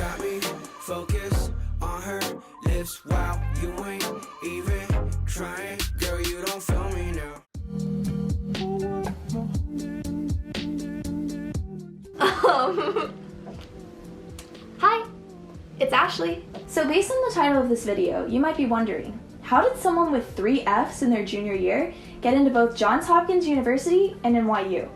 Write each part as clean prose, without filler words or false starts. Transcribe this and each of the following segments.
got me focused on her lips. Wow, you ain't even trying. Girl, you don't feel me now. Hi, it's Ashley. So based on the title of this video, you might be wondering, how did someone with 3 Fs in their junior year get into both Johns Hopkins University and NYU?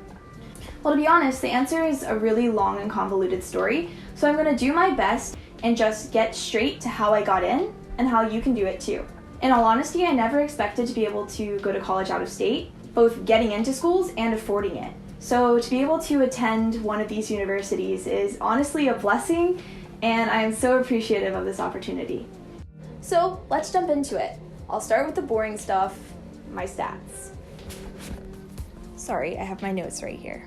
Well, to be honest, the answer is a really long and convoluted story, so I'm going to do my best and just get straight to how I got in and how you can do it too. In all honesty, I never expected to be able to go to college out of state, both getting into schools and affording it. So to be able to attend one of these universities is honestly a blessing, and I am so appreciative of this opportunity. So let's jump into it. I'll start with the boring stuff, my stats. Sorry, I have my notes right here.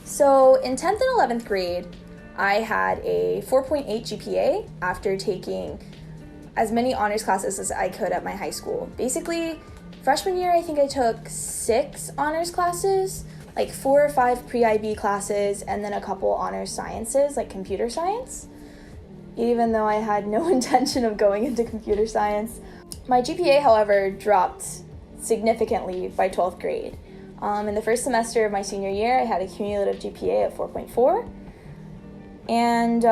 So in 10th and 11th grade, I had a 4.8 GPA after taking as many honors classes as I could at my high school. Basically, freshman year, I think I took 6 honors classes, like 4 or 5 pre-IB classes, and then a couple honors sciences, like computer science. Even though I had no intention of going into computer science. My GPA, however, dropped significantly by 12th grade. In the first semester of my senior year, I had a cumulative GPA of 4.4. And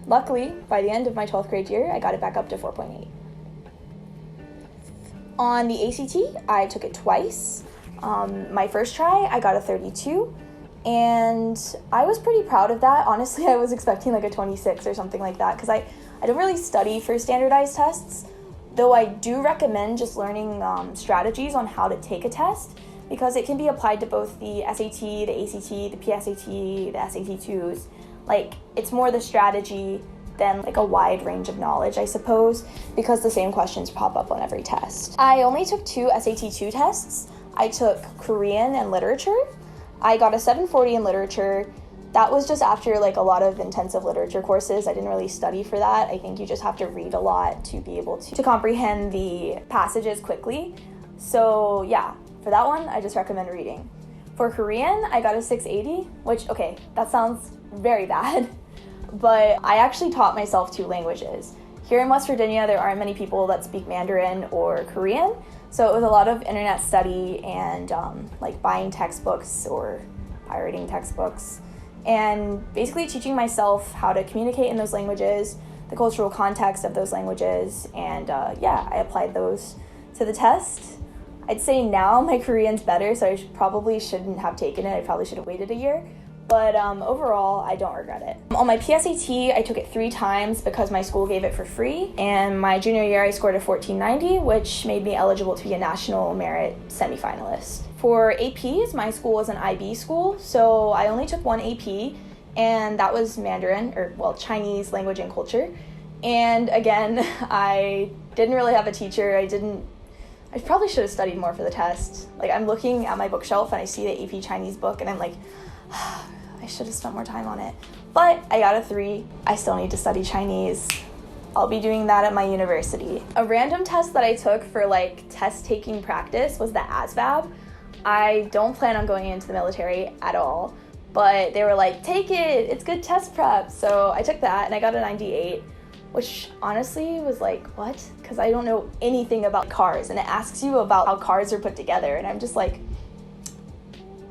luckily, by the end of my 12th grade year, I got it back up to 4.8. On the ACT, I took it twice. My first try, I got a 32. And I was pretty proud of that. Honestly, I was expecting like a 26 or something like that because I don't really study for standardized tests, though I do recommend just learning strategies on how to take a test because it can be applied to both the SAT, the ACT, the PSAT, the SAT2s. Like, it's more the strategy than like a wide range of knowledge, I suppose, because the same questions pop up on every test. I only took 2 SAT2 tests. I took Korean and literature. I got a 740 in literature. That was just after like a lot of intensive literature courses. I didn't really study for that. I think you just have to read a lot to be able to comprehend the passages quickly. So yeah, for that one, I just recommend reading. For Korean, I got a 680, which, okay, that sounds very bad, but I actually taught myself 2 languages. Here in West Virginia, there aren't many people that speak Mandarin or Korean, so it was a lot of internet study and like buying textbooks or pirating textbooks, and basically teaching myself how to communicate in those languages, the cultural context of those languages, and yeah, I applied those to the test. I'd say now my Korean's better, so I probably shouldn't have taken it. I probably should have waited a year. But overall, I don't regret it. On my PSAT, I took it 3 times because my school gave it for free. And my junior year, I scored a 1490, which made me eligible to be a national merit semifinalist. For APs, my school was an IB school, so I only took 1 AP, and that was Mandarin, or well, Chinese language and culture. And again, I didn't really have a teacher. I probably should have studied more for the test. Like, I'm looking at my bookshelf and I see the AP Chinese book and I'm like, I should have spent more time on it. But I got a 3. I still need to study Chinese. I'll be doing that at my university. A random test that I took for like test taking practice was the ASVAB. I don't plan on going into the military at all, but they were like, take it, it's good test prep. So I took that and I got a 98. Which honestly was like, what? Because I don't know anything about cars, and it asks you about how cars are put together, and I'm just like,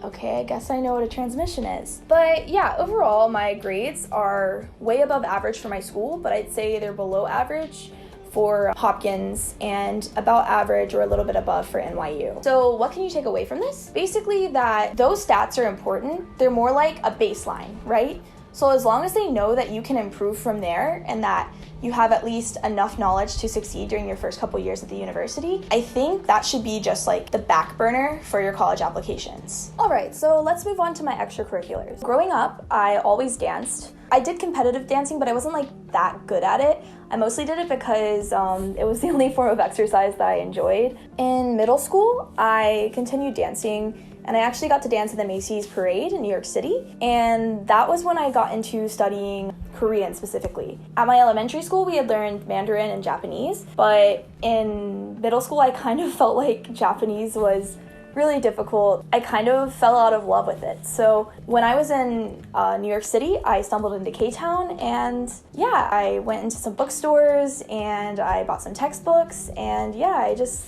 okay, I guess I know what a transmission is. But yeah, overall, my grades are way above average for my school, but I'd say they're below average for Hopkins and about average or a little bit above for NYU. So what can you take away from this? Basically that those stats are important. They're more like a baseline, right? So as long as they know that you can improve from there and that you have at least enough knowledge to succeed during your first couple years at the university, I think that should be just like the back burner for your college applications. All right, so let's move on to my extracurriculars. Growing up, I always danced. I did competitive dancing, but I wasn't like that good at it. I mostly did it because it was the only form of exercise that I enjoyed. In middle school, I continued dancing, and I actually got to dance at the Macy's parade in New York City, and that was when I got into studying Korean specifically. At my elementary school, we had learned Mandarin and Japanese, but in middle school, I kind of felt like Japanese was really difficult. I kind of fell out of love with it. So when I was in New York City, I stumbled into K-Town, and yeah, I went into some bookstores and I bought some textbooks, and yeah, I just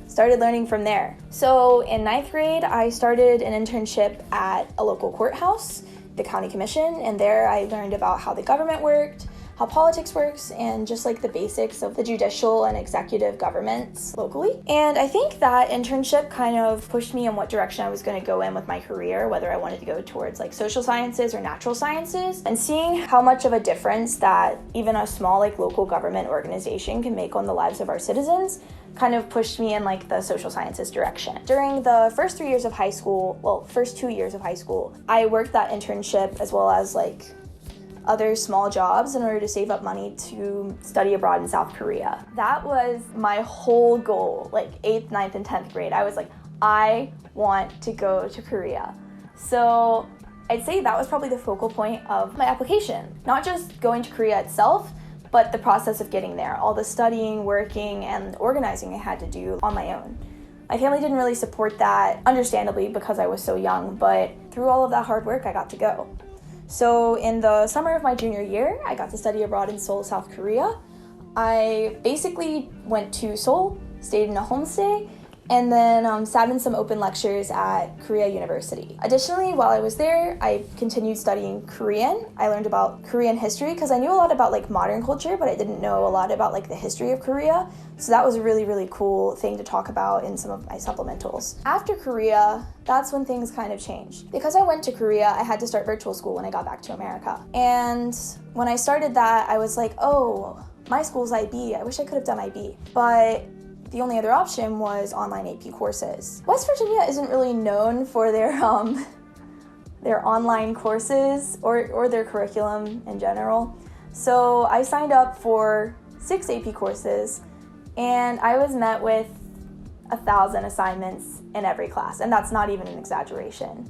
started learning from there. So in 9th grade, I started an internship at a local courthouse, the county commission, and there I learned about how the government worked, how politics works, and just like the basics of the judicial and executive governments locally. And I think that internship kind of pushed me in what direction I was going to go in with my career, whether I wanted to go towards like social sciences or natural sciences. And seeing how much of a difference that even a small like local government organization can make on the lives of our citizens kind of pushed me in like the social sciences direction. During the first 2 years of high school, I worked that internship as well as like other small jobs in order to save up money to study abroad in South Korea. That was my whole goal, like 8th, 9th, and 10th grade. I was like, I want to go to Korea. So I'd say that was probably the focal point of my application. Not just going to Korea itself, but the process of getting there, all the studying, working, and organizing I had to do on my own. My family didn't really support that, understandably, because I was so young, but through all of that hard work, I got to go. So in the summer of my junior year, I got to study abroad in Seoul, South Korea. I basically went to Seoul, stayed in a homestay, and then sat in some open lectures at Korea University. Additionally, while I was there, I continued studying Korean. I learned about Korean history because I knew a lot about like modern culture, but I didn't know a lot about like the history of Korea. So that was a really, really cool thing to talk about in some of my supplementals. After Korea, that's when things kind of changed. Because I went to Korea, I had to start virtual school when I got back to America. And when I started that, I was like, oh, my school's IB. I wish I could have done IB. But the only other option was online AP courses. West Virginia isn't really known for their online courses or their curriculum in general. So I signed up for 6 AP courses, and I was met with 1,000 assignments in every class, and that's not even an exaggeration.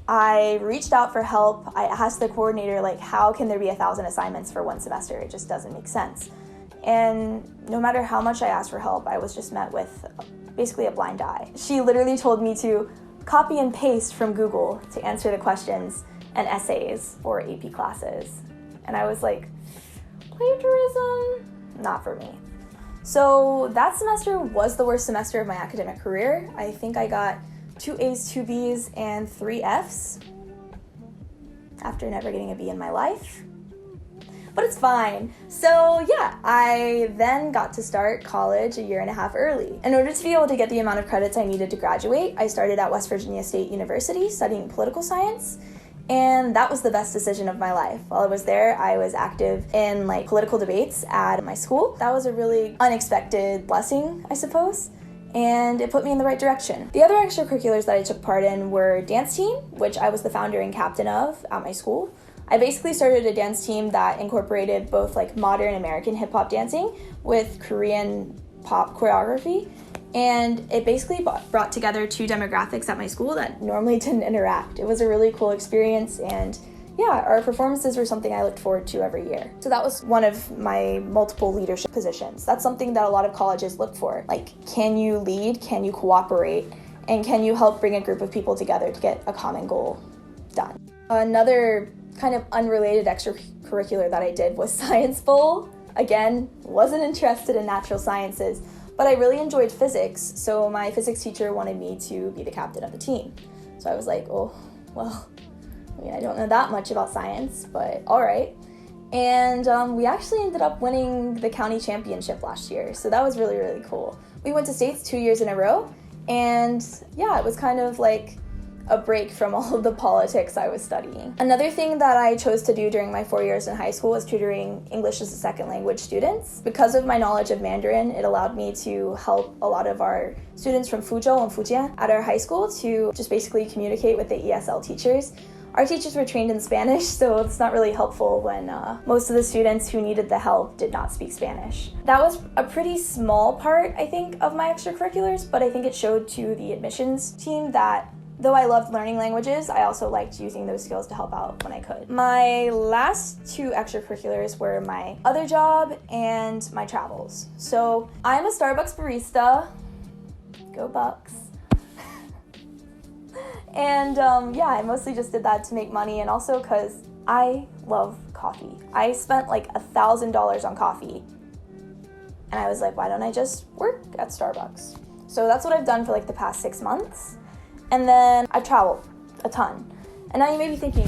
I reached out for help. I asked the coordinator, like, how can there be 1,000 assignments for one semester? It just doesn't make sense. And no matter how much I asked for help, I was just met with basically a blind eye. She literally told me to copy and paste from Google to answer the questions and essays for AP classes. And I was like, plagiarism? Not for me. So that semester was the worst semester of my academic career. I think I got 2 A's, 2 B's, and 3 F's after never getting a B in my life. But it's fine. So yeah, I then got to start college a year and a half early. In order to be able to get the amount of credits I needed to graduate, I started at West Virginia State University studying political science, and that was the best decision of my life. While I was there, I was active in like political debates at my school. That was a really unexpected blessing, I suppose, and it put me in the right direction. The other extracurriculars that I took part in were dance team, which I was the founder and captain of at my school. I basically started a dance team that incorporated both like modern American hip hop dancing with Korean pop choreography, and it basically brought together 2 demographics at my school that normally didn't interact. It was a really cool experience, and yeah, our performances were something I looked forward to every year. So that was one of my multiple leadership positions. That's something that a lot of colleges look for. Like, can you lead, can you cooperate, and can you help bring a group of people together to get a common goal done? Another kind of unrelated extracurricular that I did was Science Bowl. Again, wasn't interested in natural sciences, but I really enjoyed physics, so my physics teacher wanted me to be the captain of the team. So I was like, oh, well, I mean, I don't know that much about science, but all right. And we actually ended up winning the county championship last year, so that was really, really cool. We went to states 2 years in a row, and yeah, it was kind of like a break from all of the politics I was studying. Another thing that I chose to do during my 4 years in high school was tutoring English as a second language students. Because of my knowledge of Mandarin, it allowed me to help a lot of our students from Fuzhou and Fujian at our high school to just basically communicate with the ESL teachers. Our teachers were trained in Spanish, so it's not really helpful when most of the students who needed the help did not speak Spanish. That was a pretty small part, I think, of my extracurriculars, but I think it showed to the admissions team that though I loved learning languages, I also liked using those skills to help out when I could. My last 2 extracurriculars were my other job and my travels. So I'm a Starbucks barista. Go Bucks. And yeah, I mostly just did that to make money, and also because I love coffee. I spent like $1,000 on coffee, and I was like, why don't I just work at Starbucks? So that's what I've done for like the past 6 months. And then I've traveled a ton. And now you may be thinking,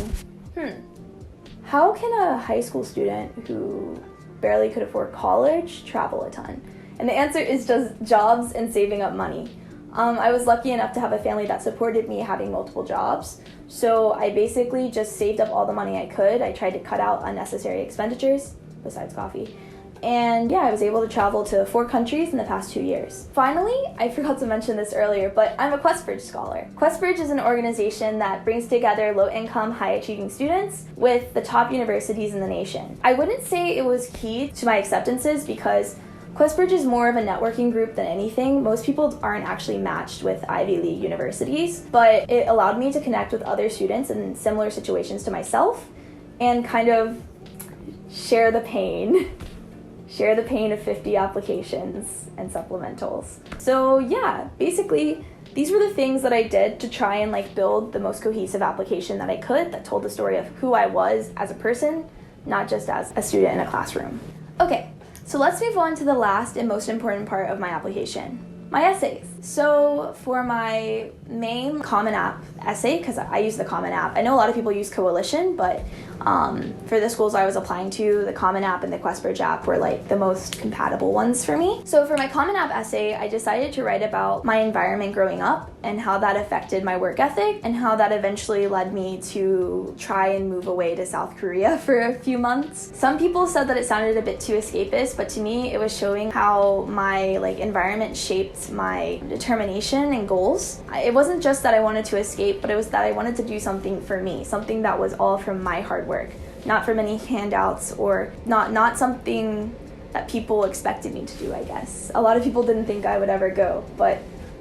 how can a high school student who barely could afford college travel a ton? And the answer is just jobs and saving up money. I was lucky enough to have a family that supported me having multiple jobs. So I basically just saved up all the money I could. I tried to cut out unnecessary expenditures, besides coffee. And yeah, I was able to travel to 4 countries in the past 2 years. Finally, I forgot to mention this earlier, but I'm a QuestBridge scholar. QuestBridge is an organization that brings together low-income, high-achieving students with the top universities in the nation. I wouldn't say it was key to my acceptances because QuestBridge is more of a networking group than anything. Most people aren't actually matched with Ivy League universities, but it allowed me to connect with other students in similar situations to myself and kind of share the pain. Share the pain of 50 applications and supplementals. So yeah, basically, these were the things that I did to try and like build the most cohesive application that I could that told the story of who I was as a person, not just as a student in a classroom. Okay, so let's move on to the last and most important part of my application, my essays. So for my main Common App essay, because I use the Common App, I know a lot of people use Coalition, but for the schools I was applying to, the Common App and the QuestBridge app were like the most compatible ones for me. So for my Common App essay, I decided to write about my environment growing up and how that affected my work ethic and how that eventually led me to try and move away to South Korea for a few months. Some people said that it sounded a bit too escapist, but to me it was showing how my like environment shaped my determination and goals. It wasn't just that I wanted to escape, but it was that I wanted to do something for me, something that was all from my hard work, not from any handouts or not something that people expected me to do, I guess. A lot of people didn't think I would ever go, but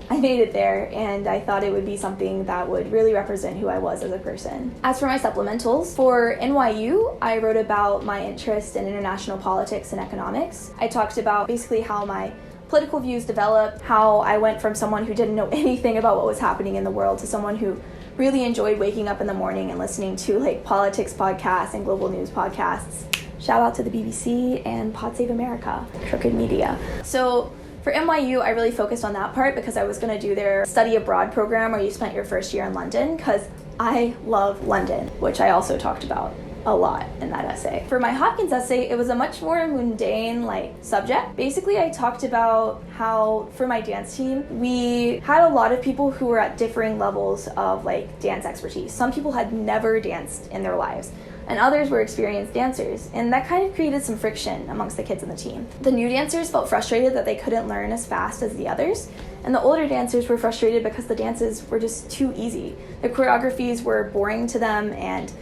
I made it there, and I thought it would be something that would really represent who I was as a person. As for my supplementals, for NYU, I wrote about my interest in international politics and economics. I talked about basically how my political views developed, how I went from someone who didn't know anything about what was happening in the world to someone who really enjoyed waking up in the morning and listening to like politics podcasts and global news podcasts. Shout out to the BBC and Pod Save America, Crooked Media. So for NYU, I really focused on that part because I was going to do their study abroad program where you spent your first year in London, because I love London, which I also talked about a lot in that essay. For my Hopkins essay, it was a much more mundane subject. Basically, I talked about how for my dance team, we had a lot of people who were at differing levels of dance expertise. Some people had never danced in their lives, and others were experienced dancers, and that kind of created some friction amongst the kids in the team. The new dancers felt frustrated that they couldn't learn as fast as the others, and the older dancers were frustrated because the dances were just too easy. The choreographies were boring to them, and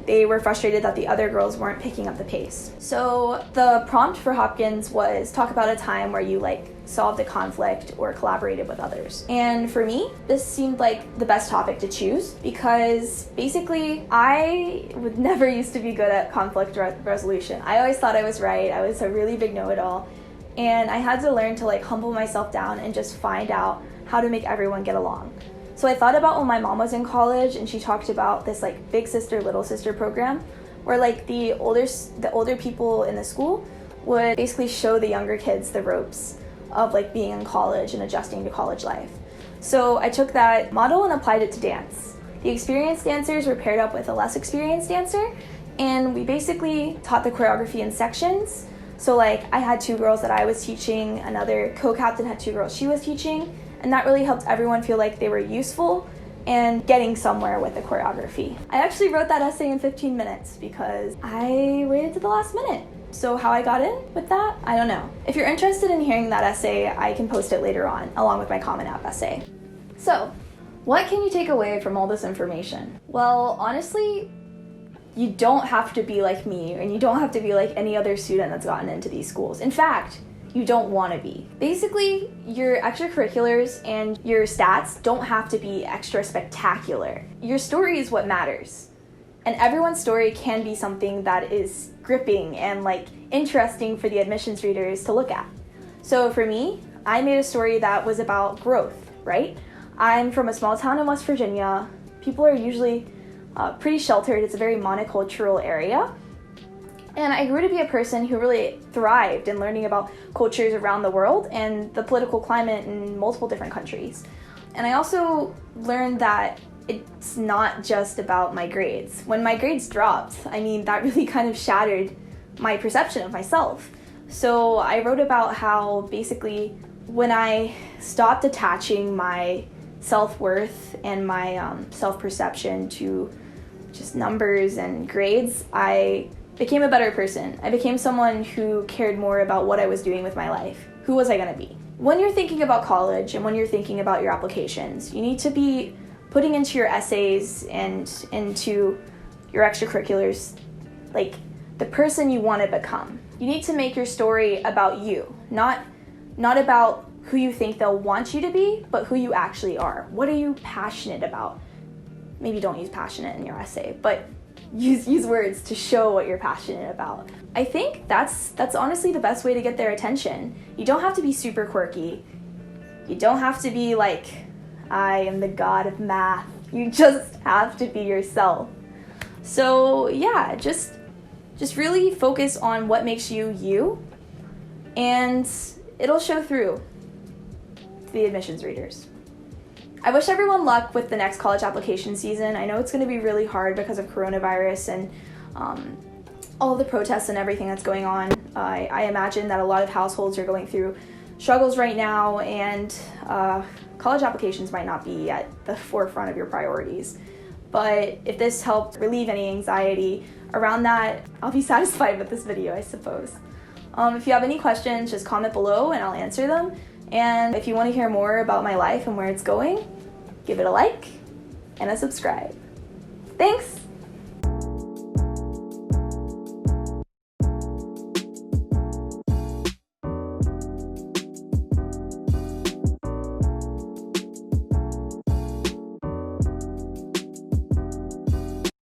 they were frustrated that the other girls weren't picking up the pace. So the prompt for Hopkins was talk about a time where you solved a conflict or collaborated with others. And for me, this seemed like the best topic to choose because basically I would never used to be good at conflict resolution. I always thought I was right. I was a really big know-it-all. And I had to learn to humble myself down and just find out how to make everyone get along. So I thought about when my mom was in college and she talked about this big sister, little sister program where the older people in the school would basically show the younger kids the ropes of being in college and adjusting to college life. So I took that model and applied it to dance. The experienced dancers were paired up with a less experienced dancer, and we basically taught the choreography in sections. So I had 2 girls that I was teaching, another co-captain had 2 girls she was teaching, and that really helped everyone feel like they were useful and getting somewhere with the choreography. I actually wrote that essay in 15 minutes because I waited to the last minute. So how I got in with that, I don't know. If you're interested in hearing that essay, I can post it later on, along with my Common App essay. So, what can you take away from all this information? Well, honestly, you don't have to be like me, and you don't have to be like any other student that's gotten into these schools. In fact, you don't want to be. Basically, your extracurriculars and your stats don't have to be extra spectacular. Your story is what matters. And everyone's story can be something that is gripping and interesting for the admissions readers to look at. So for me, I made a story that was about growth, right? I'm from a small town in West Virginia. People are usually pretty sheltered. It's a very monocultural area. And I grew to be a person who really thrived in learning about cultures around the world and the political climate in multiple different countries. And I also learned that it's not just about my grades. When my grades dropped, I mean, that really kind of shattered my perception of myself. So I wrote about how basically when I stopped attaching my self-worth and my self-perception to just numbers and grades, I became a better person. I became someone who cared more about what I was doing with my life. Who was I gonna be? When you're thinking about college and when you're thinking about your applications, you need to be putting into your essays and into your extracurriculars, like the person you want to become. You need to make your story about you, not about who you think they'll want you to be, but who you actually are. What are you passionate about? Maybe don't use passionate in your essay, but use words to show what you're passionate about. I think that's honestly the best way to get their attention. You don't have to be super quirky. You don't have to be like, I am the god of math. You just have to be yourself. So yeah, just really focus on what makes you you, and it'll show through to the admissions readers. I wish everyone luck with the next college application season. I know it's going to be really hard because of coronavirus and all the protests and everything that's going on. I imagine that a lot of households are going through struggles right now, and college applications might not be at the forefront of your priorities. But if this helped relieve any anxiety around that, I'll be satisfied with this video, I suppose. If you have any questions, just comment below and I'll answer them. And if you want to hear more about my life and where it's going, give it a like and a subscribe. Thanks!